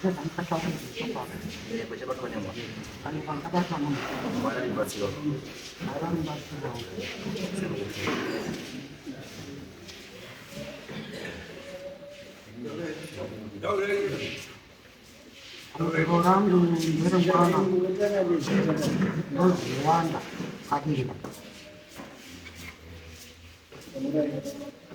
Orang berumana berjuang adil.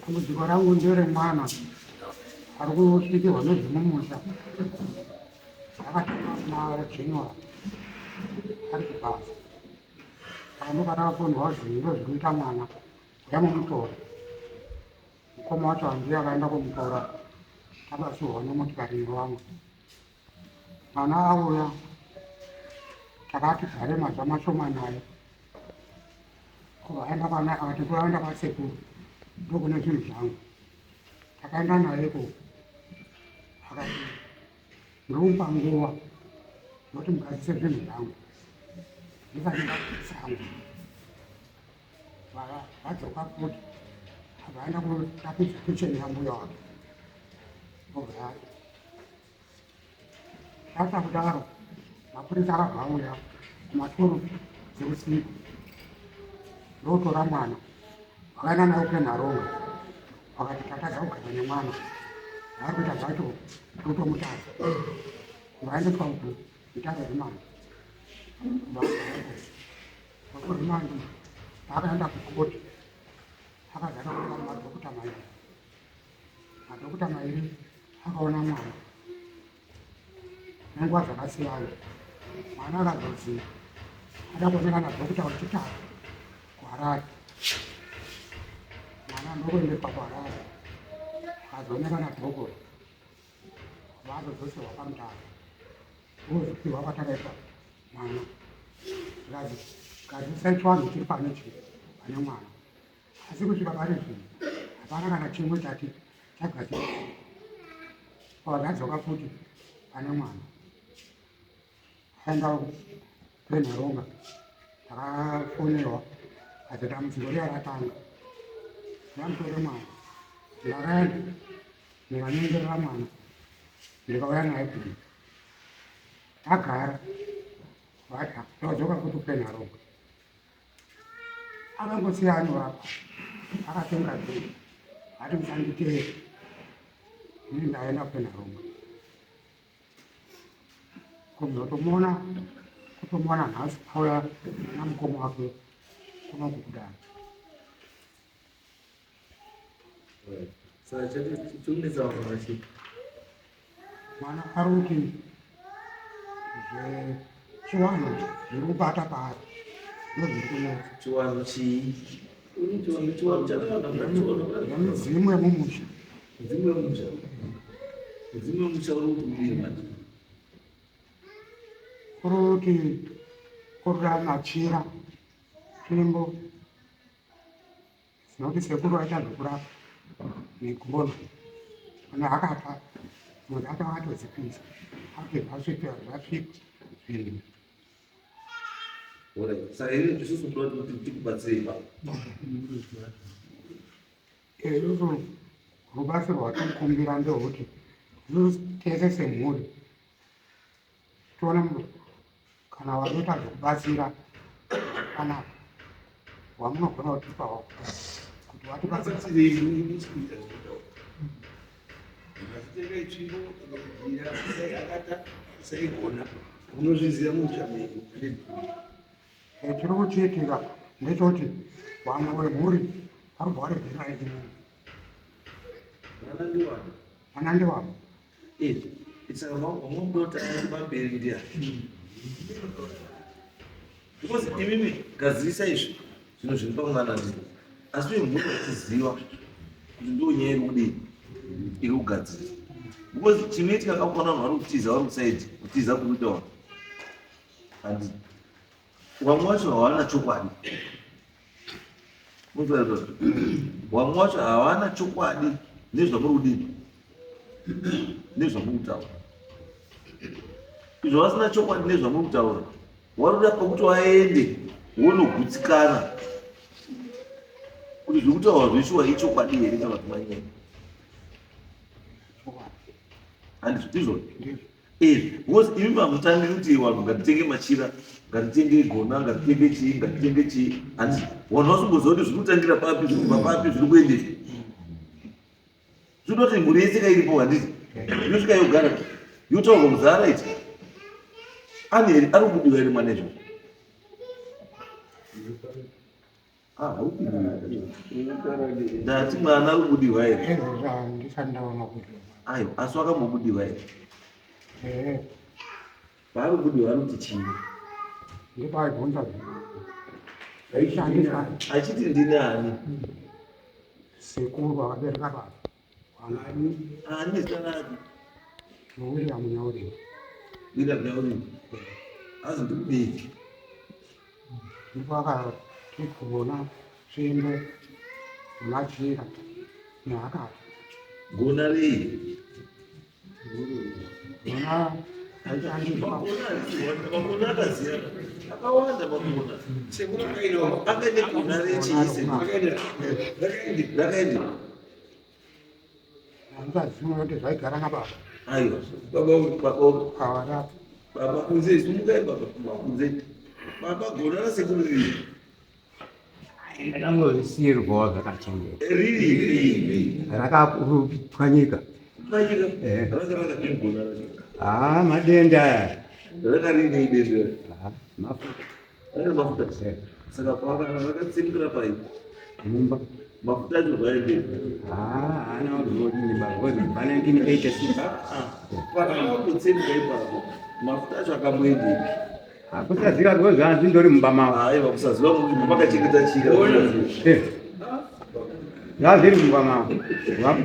Kamu juga orang berumana. Aku sedikit orang berumana. Agak mahal cina. Harus pas. Kamu kalau pun harus hidup mana? Kamu mutor. Kamu macam dia kan aku mutor. Kalau suhu kamu cari ruang. Mana aku ya? Cakap cari macam mana? Kalau anda kan nak, kalau anda kan sepu, tu kena susah. Cakap anda nak itu, agak berumpang gua, macam kasih susah. Jika anda susah, maka ada kaput, ada anda pun tapi kecil yang buat. Okay. Kata benar, apa ni cara kamu ya? Macam jenis roto ramana, agak nak oke naronga, agak kata jauh ke mana, aku dah jauh, roto muda, mana kau tu, kita ada mana, aku di mana, agak anda kuat, agak ada orang macam kita mai, ada kita mai, agak orang mana, yang gua jangan sial, mana ada dosi, ada orang ada kita kita. Warat, mana nunggu ini pak warat, kalau ni kan ada nunggu, warat tu semua pantai, tu warat ada apa, mana, lagi, kalau saya cuan itu panen sih, panen mana, asyik juga panen sih, apa nak cium jadi, cakap sih, kalau juga putih, panen mana, hendak benar orang, tak punya loh. Ada dalam sebuah ratan, dalam rumah, laran, dengan yang ramai, dengan orang lain, akar, wadah, lo juga kutu penarung, ada kesian orang, ada tinggal tu, ada misalnya kita, ini dah enak penarung, kumno tu mana nas, awak nam kumu aku. Kuma kuda. Saya jadi cuma zaman masih. Mana haruki, je cuan, juru bata pat, lebih tu. Cuan si, ini cuan jangan ada cuan. Yang zimu yang mumus. Zimu orang tu ni macam. Haruki, korang acira. Kimbo, nanti sekuru aja lupa, ni kubur, mana apa, muda ada sekilas, apa masih ini. Boleh, saya ini justru sebelum titik baterai pak. Itu rubah sebab kumpulan tu okey, terus kese semua, tuanam, karena waktu itu basira, karena Wamno kono tipo, kutuati Masa pasti. ini sudah. Masih ada cibo, dia saya kata saya kena. Uno jizia mucha mimi. Cuma cerita, metode, wamno muri, harus boleh bila itu. Mana dua? It's a long daughter and baby dia. Because mimi kazi saishi. Zvino zvinopangana ndizvo asi uye munhu achiziva kuti ndonyaya yekudii yekugadzira because chinoitika kakona vanhu vari kutiza vari kusaidhi kutiza kuitawa handi vamwe vacho havana chokwadi vamwe vacho havana chokwadi nezvamuri kudini nezvamuri kutaura izvo vasina chokwadi nezvamuri kutaura vari kuda pakuti vaende vonogutsikana kuti zvekutaura zveshuwa ichokwadi here kana kuti manyaya handizvo izvozvo Because imi hamutandi kuti vanhu ngatitenge machira, ngatitenge gona, ngatitenge chii, ngatitenge chii. Andi vanhu vasingoziva kuti zviri kutangira papi, zviri kubva papi, zviri kuendei. Zvinoti mhuri yese iripo handiti. Yosvika yogara yotaurwa muzara iti. Ani ari kubudiwa iri mwana izvo. Ndati mwana ari kubudiwa iri. Ndisandaona kuti. Ayo, asi wakambobudiwa iri. Paari kubudiwa ari kuti chii? Ndipaibvunza achiti ndini ani? sekuru vakabereka baba. Ani zita rake? William Nyauri. William Nyauri. Azi ndikudiki. Ndipo akati kuona tsvimbo machira neakati. Gona rei? Gona aishandiswa. Makona akasiyana. Akawanda makona. Akaende gona rechii? Rakaende. Handiziva kuti zvaigara nababa. Aiwa. Baba Awara. Baba kunze sumukai baba kunze. Baba gona rasekuru riri. Ndangosiyirwawo zvakachengeta. Riri. Rakapwanyika. Panyika. Rakaraka gona racho. Madenda aya. Rakarini denda. Mafuta. Ari mafuta. Saka vakatsimukira pai. Mumba. Mafuta acho zvaende. Ana udimba ngozi pane 1986. Vakangotsemuka ipapo. Mafuta acho akamboende. Kusaziva ngozi hanzi ndori mumba mavo. Aiwa kusaziva kuti makachengeta chika. Zvazviri mumba mavo.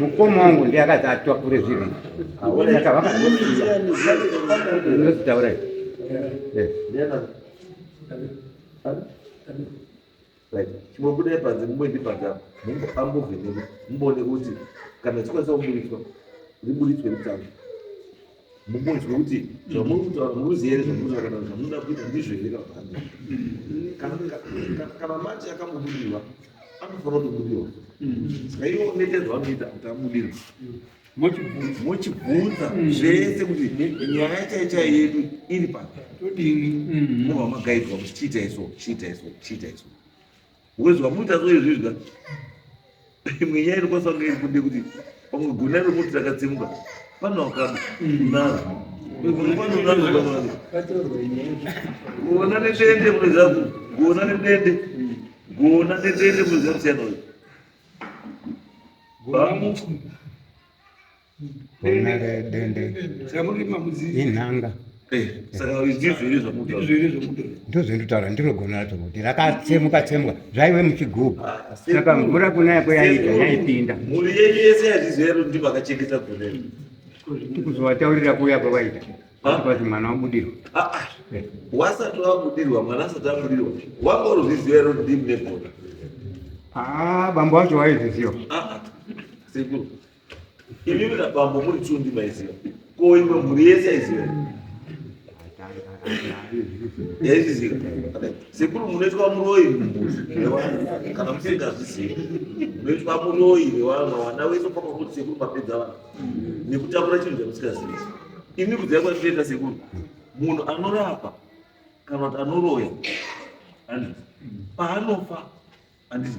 Mukoma wangu ndiye akati atwapure zvinhu. Saka vakandosiya. Ndinozitaura. Chimbobuda panze mumboendi panze ambovheneka mumboone kuti kana chikwanisa kuburitswa riburitswe ritange. Mumbonzwe kuti zvamuri kutaura muruzive here zvamuri kana zvamunoda kuita ndizvo here kana manje akambobudirwa anofanira kutobudirwa. Saka ivo nete zvavanoita kuti abudirwe. Mochibvunza zvese kuti nyaya chaichai yedu iri pano. Mobva magaidwa kuti chiita iso, chiita iso, chiita iso. Because wamuita so izvizvi imwe nyaya inokwanisa kunge iri kuti pamwe gona romuti rakatsemuka pano wakanara gona nedende munoziva gona nedende munoziva kusiyana uyu Gona redende inhanga. Saka ndizvo iri zvamutaura. Ndozvendotaura ndiro gona racho kuti rakatsemuka zvaive muchigubhu. Saka mvura kunaya yaipinda. Mhuri yenyu yese yazviziva kuti ndimo akachengeta gona iri. Tikuzovataurira kuuya kwavaita kuti mwana wabudirwa. Wasati wabudirwa mwana asati abudirwa wanga urozviziva here kuti ndimi negona? Bambo vacho vaizviziva. Sekuru imimi nabambo muri two ndimaiziva ko imwe mhuri yese yaiziva yaizviziva. Sekuru munoitwa muroyi mumbuzi kana musingazvizivi munoitwa muroyi nevanhu vana wese papa kuti sekuru mapedza vanhu nekutakura chinhu chamusingazivi. Ini kuziva kwatinoita sekuru munhu anorapa kana kuti anoroya paanofa handiti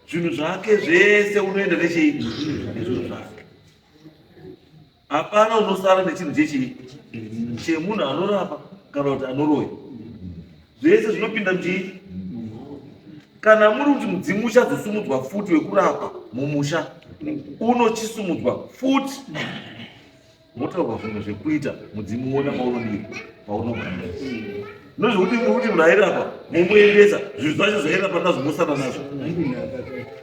zvinhu zvake zvese unoenda necheidi nezvinhu zvake. Hapana unosara nechinhu chechii chemunhu anorapa kana kuti anoroya. Zvese zvinopinda muchii. Kana muri kuti mudzimu uchazosumudzwa futi wekurapa mumusha unochisumudzwa futi. Motaurwa zvinhu zvekuita mudzimu wona maunodii maunogara. Nozvokuti muri kuti munhu airapa momuendesa zvinhu zvacho zvairapa nazvomosana nazvo.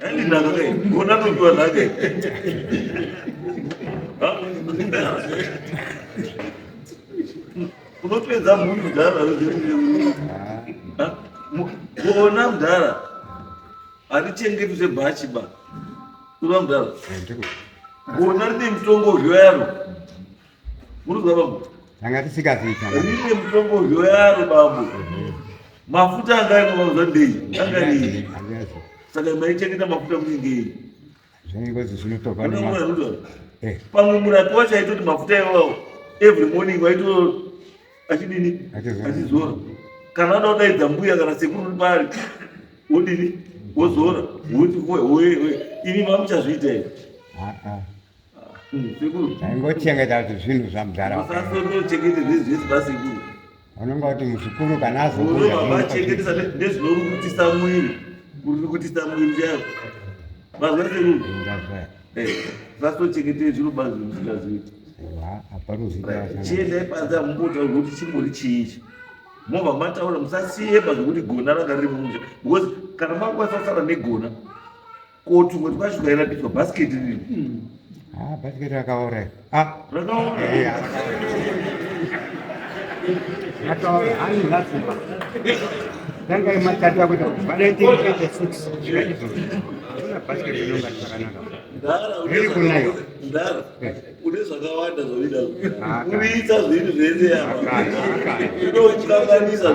Handinhaka kai gona nopiwa nhaka unopedza mhuri mudhara kuona mudhara harichengetu sebhachiba ura mudhara kuona rine mutongodyo yaro muruziva bambo Tanga tisingaziita. rine mutongodyo yaro bambo mafuta angainomaza ndei angarii. Saka maichengeta mafuta muningei zvinongozi zvinotorwa pamwe murapi wacho aitoti mafuta iwawo every morning waito achidini achizora kana ada kudaidza mbuya kana sekuru uri pari wodini wozora woti ini mamuchazviita here sekuru taingochengeta kuti zvinhu zvamuzara usasonochengete zvese basekuru unonga kuti muzvikuru kana azovachengetesa nezvinorukutisa mwiri kurukutisa mwiri chaivo mazwa sekuru sasochengete zviro bazi musingazviiti chiendai panze amumbotaurirwa kuti chimbori chiichi mobva mataura musasiye pazvokuti gona ranga riri mumusha because kana makwanisa kusara negona kotumwe twacho kairapidzwa bhasiketi riri bhasiketi rakaora tanga imatatu akuti bhasiketi inonga chakanaka iri kunayo une zvakawanda zvaida kuisa zvinhu zvese apa inochikanganisa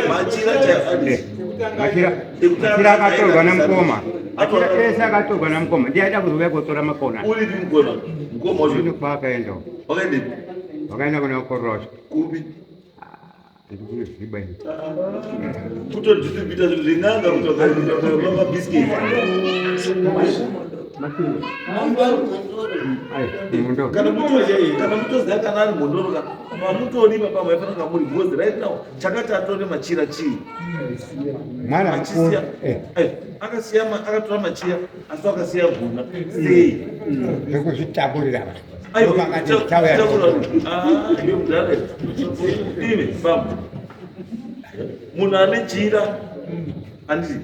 machira machira akatorwa nemukoma machira ese akatorwa nemukoma ndiaida kuzovuya kotora makona uripi mukoma mukoma zvino kwaakaenda wakaendepi wakaenda kuna ukorosha kupi ndikuzviba kutodhistribita zvinhu zven'anga kutokamabhisiketi kana mutoziva kana ari mondoro mamutoni papa maifanira muri because right now chakati atore machira chii mwana akatora machira asi akasiya guna sei ndekuzvitakurira ime baba munhu ane jira handiti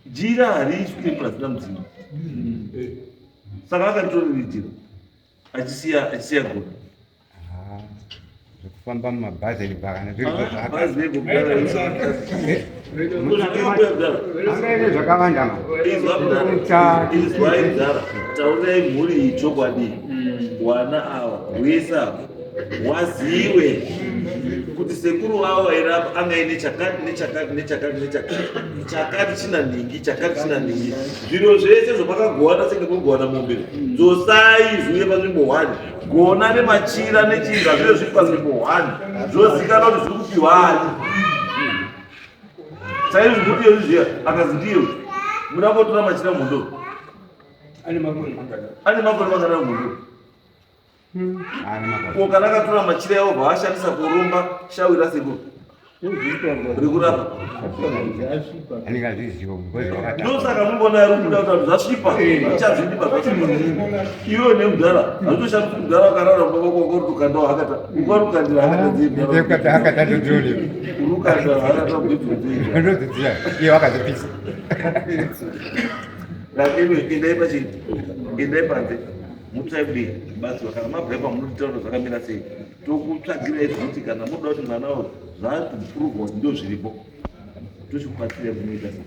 jira hariiswi munazina mudzimu saka akaritoreri jira achisiya gona zvekufamba mumabhazi nepakana zviroangaine zvakawanda izwaidara taurai mhuri chokwadi wana ava wese ava waziwe kuti sekuru wavo vairapa angaine chakati nechakati nechakati nechakati chakati china ningi chakati china ningi zviro zvese zvamakagovana senge kugovana mombe dzosai zviuye panzvimbo 1 gona nemachira nechinga zviro zviri panzvimbo 1 zvozikana kuti zviri kupiwa ani saizvi kuti yezvizviya akazi ndiyo muda kotora machira mundo ane makore mangana mundo kana akatora machira yavo vaashandisa kurumba shawira sekuru rikurapa ndosaka mumbona yarumuda kuti zvasvipa ichazvindipa iwe nemudhara hazvitoshandisi mudhara wakarara mumavoko hakata ukarukandira hakataurukandira hakata iye wakazipisa endai pachii endai panze mutsvaibudei batsiwa kana mabhuya munotitaura zvakamira sei tokutsvagirai kuti kana muda kuti mwana wavo zvaati kupuruvwa ndo zviripo tochikubatsirai munoita sei